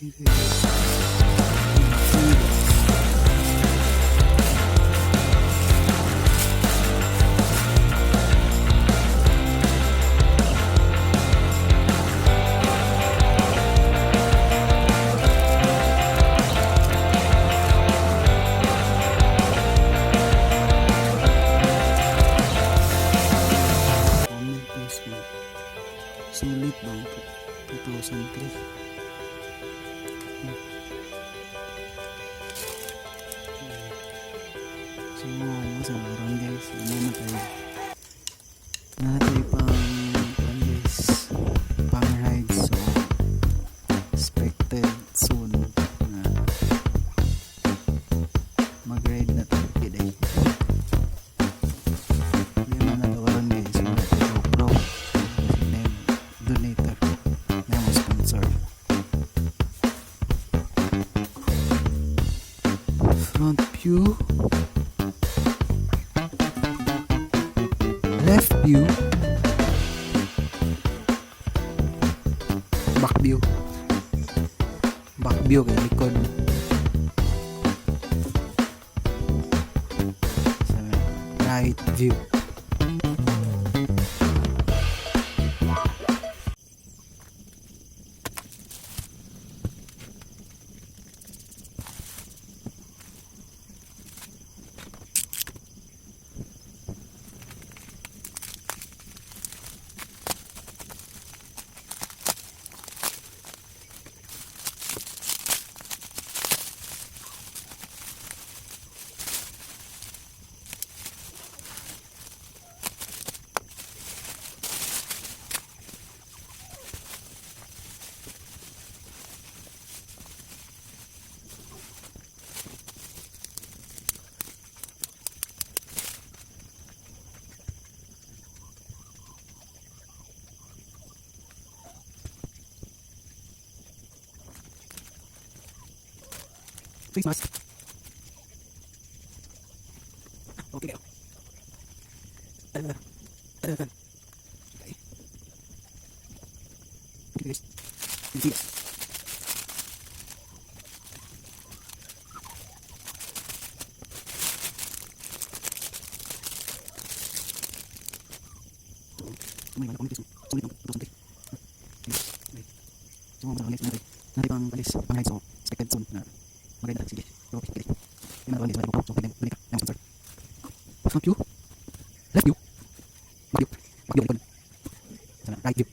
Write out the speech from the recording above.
Sulit bang 2003. So sa karon guys, ano na tayo pang guys, pang ride. So expected soon na mag ride na tayo today. Hindi man na karon guys, GoPro donator na mo sponsor. Front view, left view, back view kay likod, right view. Face mask. Okay kayo. Okay. Okay guys. Yes. May mga comments. Sulit ng 2003. So mga comments natin. Natin pang balis, pang ride. So expected soon na maganda. Sige. Okay. May mga comments. So pwede ka ng sponsor. Front view, left view, back view, right view.